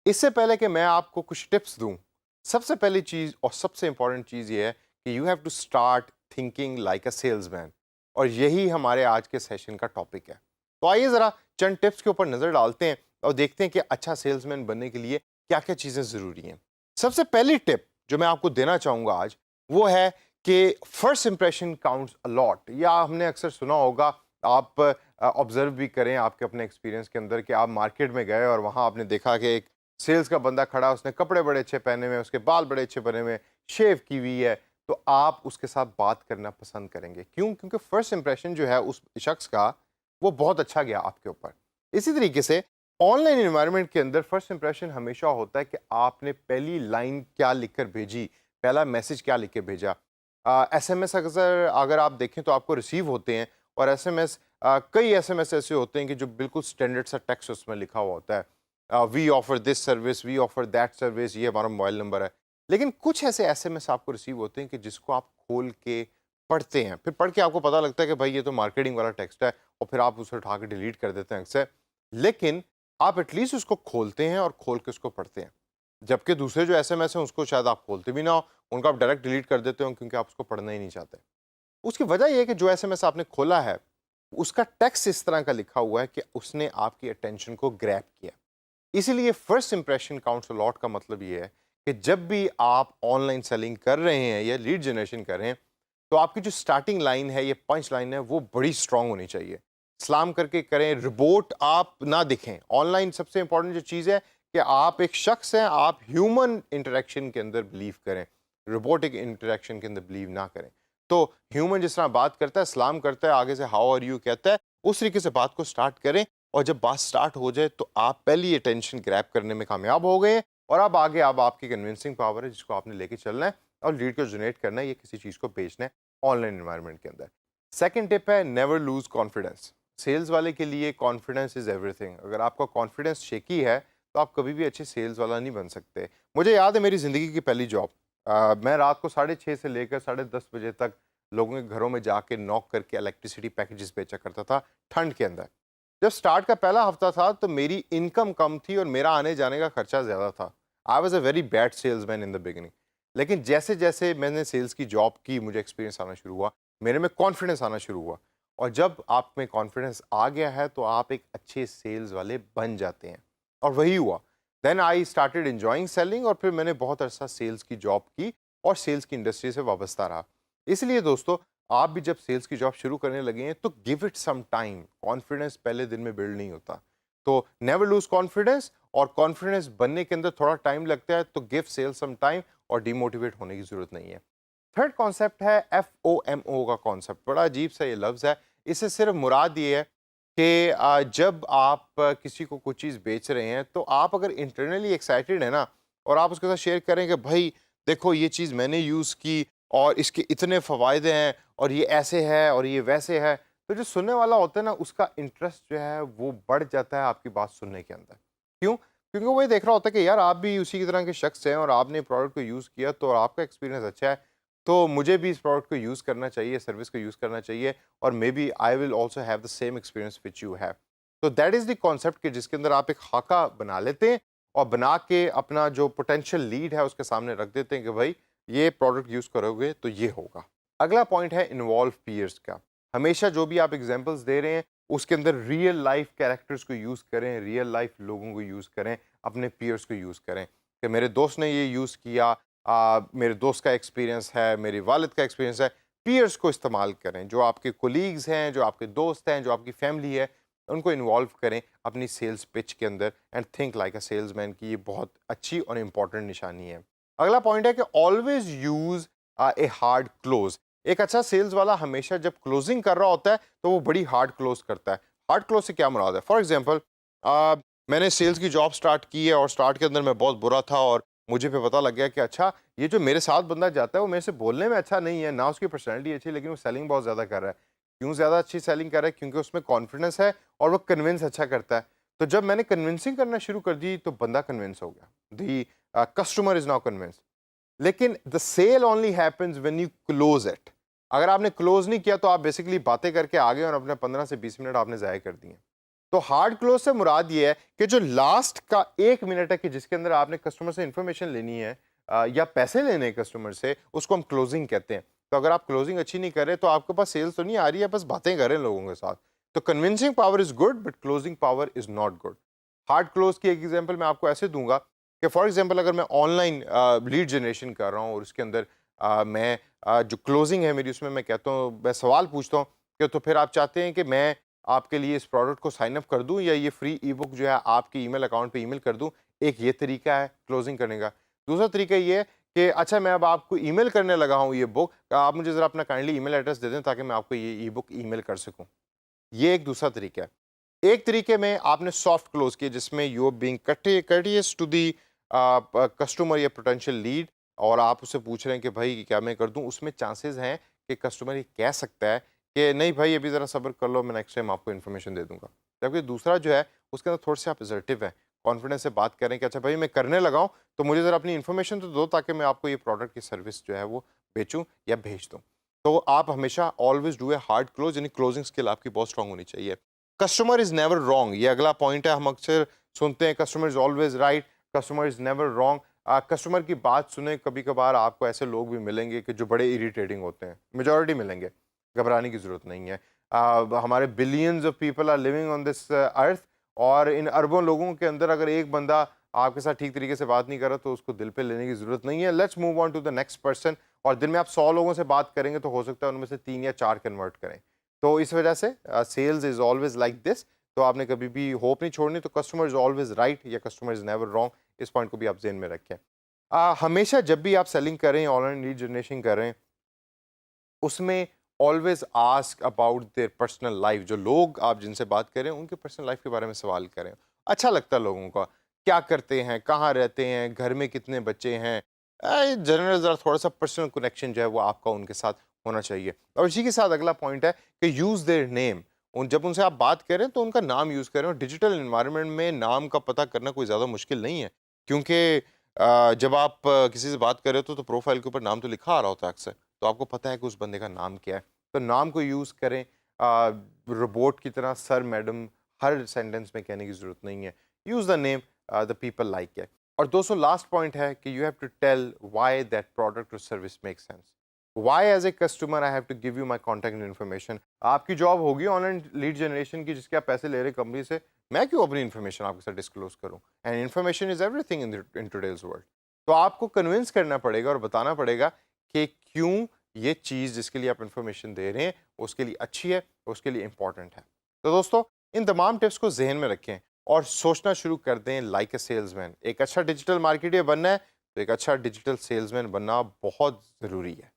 इससे पहले कि मैं आपको कुछ टिप्स दूं, सबसे पहली चीज और सबसे इंपॉर्टेंट चीज ये है कि you have to start thinking like a salesman. और यही हमारे आज के सेशन का टॉपिक है। तो आइए जरा चंद टिप्स के ऊपर नजर डालते हैं और देखते हैं कि अच्छा सेल्समैन बनने के लिए क्या क्या चीजें जरूरी हैं। सबसे पहली टिप जो मैं आपको देना चाहूंगा आज, वो है कि first impression counts a lot. या हमने अक्सर सुना होगा, आप ऑब्जर्व भी करें आपके अपने एक्सपीरियंस के अंदर, कि आप मार्केट में गए और वहां आपने देखा कि एक सेल्स का बंदा खड़ा, उसने कपड़े बड़े अच्छे पहने हुए हैं, उसके बाल बड़े अच्छे बने हुए हैं, शेव की हुई है, तो आप उसके साथ बात करना पसंद करेंगे। क्यों? क्योंकि फर्स्ट इंप्रेशन जो है उस शख्स का, वो बहुत अच्छा गया आपके ऊपर। इसी तरीके से ऑनलाइन एनवायरनमेंट के अंदर फर्स्ट इंप्रेशन हमेशा होता है कि आपने पहली लाइन क्या लिखकर भेजी, पहला मैसेज क्या लिख के भेजा। एसएमएस अक्सर अगर आप देखें तो आपको रिसीव होते हैं, और एसएमएस कई एसएमएस ऐसे होते हैं कि जो बिल्कुल स्टैंडर्ड सा टेक्स्ट उसमें लिखा हुआ होता है, we offer this service, we offer that service, ये हमारा मोबाइल नंबर है। लेकिन कुछ ऐसे एसएमएस आपको रिसीव होते हैं कि जिसको आप खोल के पढ़ते हैं, फिर पढ़ के आपको पता लगता है कि भाई ये तो मार्केटिंग वाला टेक्स्ट है, और फिर आप उसे उठा के डिलीट कर देते हैं अक्सर। लेकिन आप एटलीस्ट उसको खोलते हैं और खोल के उसको पढ़ते हैं। जबकि दूसरे जो एसएमएस हैं उसको शायद आप खोलते भी ना हो, उनको आप डायरेक्ट डिलीट कर देते हो क्योंकि आप उसको पढ़ना ही नहीं चाहते। उसकी वजह ये है कि जो एसएमएस आपने खोला है, उसका टेक्स्ट इस तरह का लिखा हुआ है कि उसने आपकी अटेंशन को ग्रैब किया। इसीलिए first impression counts a lot का मतलब ये है कि जब भी आप ऑनलाइन सेलिंग कर रहे हैं या लीड जनरेशन कर रहे हैं, तो आपकी जो स्टार्टिंग लाइन है, ये पंच लाइन है, वो बड़ी स्ट्रांग होनी चाहिए। सलाम करके करें, रिपोर्ट आप ना दिखें। ऑनलाइन सबसे इंपॉर्टेंट जो चीज़ है कि आप एक शख्स हैं, आप ह्यूमन इंटरेक्शन के अंदर बिलीव करें, रोबोटिक इंटरेक्शन के अंदर बिलीव ना करें। तो ह्यूमन जिस तरह बात करता है, सलाम करता है, आगे से हाउ आर यू कहता है, उस तरीके से बात को स्टार्ट करें। और जब बात स्टार्ट हो जाए तो आप पहली अटेंशन ग्रैब करने में कामयाब हो गए हैं, और अब आगे अब आपकी कन्विंसिंग पावर है जिसको आपने लेके चलना है और लीड को जनरेट करना है, ये किसी चीज़ को बेचना है ऑनलाइन एनवायरनमेंट के अंदर। सेकंड टिप है नेवर लूज कॉन्फिडेंस। सेल्स वाले के लिए कॉन्फिडेंस इज एवरीथिंग। अगर आपका कॉन्फिडेंस शेकी है तो आप कभी भी अच्छे सेल्स वाला नहीं बन सकते। मुझे याद है मेरी ज़िंदगी की पहली जॉब, मैं रात को 6:30 से लेकर 10:30 बजे तक लोगों के घरों में जाके नॉक करके इलेक्ट्रिसिटी पैकेजेस बेचा करता था, ठंड के अंदर। जब स्टार्ट का पहला हफ्ता था तो मेरी इनकम कम थी और मेरा आने जाने का खर्चा ज़्यादा था। I was a very bad salesman in the beginning. लेकिन जैसे जैसे मैंने सेल्स की जॉब की, मुझे एक्सपीरियंस आना शुरू हुआ, मेरे में कॉन्फिडेंस आना शुरू हुआ। और जब आप में कॉन्फिडेंस आ गया है तो आप एक अच्छे सेल्स वाले बन जाते हैं, और वही हुआ। Then I started enjoying selling, और फिर मैंने बहुत अरसा सेल्स की जॉब की और सेल्स की इंडस्ट्री से वाबस्ता रहा। इसलिए दोस्तों, आप भी जब सेल्स की जॉब शुरू करने लगे हैं तो give it some time. Confidence पहले दिन में बिल्ड नहीं होता। तो नेवर लूज कॉन्फिडेंस, और कॉन्फिडेंस बनने के अंदर थोड़ा टाइम लगता है, तो गिव सेल्स सम टाइम और डिमोटिवेट होने की जरूरत नहीं है। थर्ड कॉन्सेप्ट है FOMO का कॉन्सेप्ट। बड़ा अजीब सा ये लफ्ज़ है। इससे सिर्फ मुराद ये है कि जब आप किसी को कुछ चीज़ बेच रहे हैं तो आप अगर इंटरनली एक्साइटेड है ना, और आप उसके साथ शेयर करें कि भाई देखो ये चीज़ मैंने यूज़ की और इसके इतने फ़वायदे हैं और ये ऐसे है और ये वैसे है, तो जो सुनने वाला होता है ना, उसका इंटरेस्ट जो है वो बढ़ जाता है आपकी बात सुनने के अंदर। क्यों? क्योंकि वो ये देख रहा होता है कि यार आप भी उसी की तरह के शख्स हैं और आपने प्रोडक्ट को यूज़ किया तो आपका एक्सपीरियंस अच्छा है, तो मुझे भी इस प्रोडक्ट को यूज़ करना चाहिए, सर्विस को यूज़ करना चाहिए, और maybe I will also have the same experience which you have. तो दैट इज़ द कॉन्सेप्ट कि जिसके अंदर आप एक खाका बना लेते हैं और बना के अपना जो पोटेंशियल लीड है उसके सामने रख देते हैं कि भाई ये प्रोडक्ट यूज़ करोगे तो ये होगा। अगला पॉइंट है इन्वॉल्व पीयर्स का। हमेशा जो भी आप एग्जांपल्स दे रहे हैं उसके अंदर रियल लाइफ कैरेक्टर्स को यूज़ करें, रियल लाइफ लोगों को यूज़ करें, अपने पीयर्स को यूज़ करें कि मेरे दोस्त ने ये यूज़ किया, मेरे दोस्त का एक्सपीरियंस है, मेरे वालिद का एक्सपीरियंस है। पीयर्स को इस्तेमाल करें, जो आपके कोलीग्स हैं, जो आपके दोस्त हैं, जो आपकी फैमिली है, उनको इन्वॉल्व करें अपनी सेल्स पिच के अंदर, and think like a salesman की ये बहुत अच्छी और इंपॉर्टेंट निशानी है। अगला पॉइंट है कि always use a hard close. एक अच्छा सेल्स वाला हमेशा जब क्लोजिंग कर रहा होता है तो वो बड़ी हार्ड क्लोज करता है। हार्ड क्लोज से क्या मुराद है? फॉर एग्जांपल, मैंने सेल्स की जॉब स्टार्ट की है और स्टार्ट के अंदर मैं बहुत बुरा था, और मुझे फिर पता लग गया कि अच्छा ये जो मेरे साथ बंदा जाता है वो मेरे से बोलने में अच्छा नहीं है, ना उसकी पर्सनैलिटी अच्छी है, लेकिन वो सेलिंग बहुत ज़्यादा कर रहा है। क्यों ज़्यादा अच्छी सेलिंग कर रहा है? क्योंकि उसमें कॉन्फिडेंस है और वो कन्विंस अच्छा करता है। तो जब मैंने कन्विंसिंग करना शुरू कर दी तो बंदा कन्विंस हो गया। The customer is now convinced. लेकिन the sale only happens when you close it. अगर आपने क्लोज नहीं किया तो आप बेसिकली बातें करके आ गए और अपने 15 से 20 मिनट आपने ज़ाया कर दिए। तो हार्ड क्लोज से मुराद ये है कि जो लास्ट का 1 मिनट है कि जिसके अंदर आपने कस्टमर से इंफॉर्मेशन लेनी है या पैसे लेने हैं कस्टमर से, उसको हम क्लोजिंग कहते हैं। तो अगर आप क्लोजिंग अच्छी नहीं कर रहे तो आपके पास सेल्स तो नहीं आ रही है, बस बातें कर रहे हैं लोगों के साथ। तो convincing power is good but closing power is not good. Hard close की एक एग्जांपल मैं आपको ऐसे दूंगा कि फॉर एग्जांपल अगर मैं ऑनलाइन लीड जनरेशन कर रहा हूँ और उसके अंदर मैं जो क्लोजिंग है मेरी, उसमें मैं कहता हूँ, मैं सवाल पूछता हूँ कि तो फिर आप चाहते हैं कि मैं आपके लिए इस प्रोडक्ट को साइन अप कर दूं या ये फ्री ई बुक जो है आपके ईमेल अकाउंट पे ईमेल कर दूं। एक ये तरीका है क्लोजिंग करने का। दूसरा तरीका ये है कि अच्छा मैं अब आपको ईमेल करने लगा हूँ ये बुक, आप मुझे ज़रा अपना काइंडली ईमेल एड्रेस दे दें ताकि मैं आपको ये ई बुक ईमेल कर सकूँ। ये एक दूसरा तरीका है। एक तरीके में आपने सॉफ्ट क्लोज किया जिसमें you are being cautious to the customer या पोटेंशियल लीड, और आप उससे पूछ रहे हैं कि भाई क्या मैं कर दूं। उसमें चांसेस हैं कि कस्टमर ये कह सकता है कि नहीं भाई अभी ज़रा सब्र कर लो, मैं नेक्स्ट टाइम आपको इन्फॉर्मेशन दे दूंगा। जबकि दूसरा जो है उसके अंदर थोड़े से आप असर्टिव है, कॉन्फिडेंस से बात करें कि अच्छा भाई मैं करने लगा हूँ तो मुझे ज़रा अपनी इन्फॉर्मेशन तो दो ताकि मैं आपको ये प्रोडक्ट की सर्विस जो है वो बेचूँ या भेज दूँ। तो आप हमेशा always do a hard close, यानी क्लोजिंग स्किल आपकी बहुत स्ट्रांग होनी चाहिए। कस्टमर इज नेवर रॉन्ग, ये अगला पॉइंट है। हम अक्सर सुनते हैं customer is always right, customer is never wrong. Customer की बात सुने, कभी कभार आपको ऐसे लोग भी मिलेंगे कि जो बड़े इरिटेटिंग होते हैं, मेजॉरिटी मिलेंगे, घबराने की ज़रूरत नहीं है। हमारे billions of people are living on this earth, और इन अरबों लोगों के अंदर अगर एक बंदा आपके साथ ठीक तरीके से बात नहीं कर रहा तो उसको दिल पे लेने की ज़रूरत नहीं है। Let's move on to the next person. और दिन में आप 100 लोगों से बात करेंगे तो हो सकता है उनमें से 3 या 4 कन्वर्ट करें। तो इस वजह से sales is always like this. तो आपने कभी भी होप नहीं छोड़नी। तो कस्टमर इज ऑलवेज राइट या कस्टमर इज नेवर रॉन्ग, इस पॉइंट को भी आप जेहन में रखें। हमेशा जब भी आप सेलिंग कर रहे हैं, ऑनलाइन लीड जनरेशन कर रहे हैं, उसमें always ask about their personal life. जो लोग आप जिनसे बात करें उनके पर्सनल लाइफ के बारे में सवाल करें। अच्छा लगता है लोगों का, क्या करते हैं, कहाँ रहते हैं, घर में कितने बच्चे हैं। जनरल ज़रा थोड़ा सा पर्सनल कनेक्शन जो है वो आपका उनके साथ होना चाहिए। और इसी के साथ अगला पॉइंट है कि यूज़ देयर नेम। उन जब उनसे आप बात करें तो उनका नाम यूज़ करें। और डिजिटल इन्वायरमेंट में नाम का पता करना कोई ज़्यादा मुश्किल नहीं है, क्योंकि जब आप किसी से बात कर रहे हो तो प्रोफाइल के ऊपर नाम तो लिखा आ रहा होता है अक्सर, तो आपको पता है कि उस बंदे का नाम क्या है। तो नाम को यूज़ करें। रोबोट की तरह सर मैडम हर सेंटेंस में कहने की ज़रूरत नहीं है। Use the name the people like it. और दोस्तों लास्ट पॉइंट है कि you have to tell why that product और service make sense. Why as a customer I have to give you my contact information. आपकी job होगी online lead generation की जिसके आप पैसे ले रहे हैं कंपनी से, मैं क्यों अपनी इन्फॉर्मेशन आपके साथ डिस्क्लोज करूँ। And information is everything in today's world. तो आपको कन्विंस करना पड़ेगा और बताना पड़ेगा कि क्यों ये चीज़ जिसके लिए आप इन्फॉर्मेशन दे रहे हैं उसके लिए अच्छी है, उसके लिए इंपॉर्टेंट है। तो दोस्तों इन तमाम टिप्स को जहन में रखें और सोचना शुरू कर दें लाइक ए सेल्समैन। एक अच्छा डिजिटल मार्केटर बनना है तो एक अच्छा डिजिटल सेल्समैन बनना बहुत ज़रूरी है।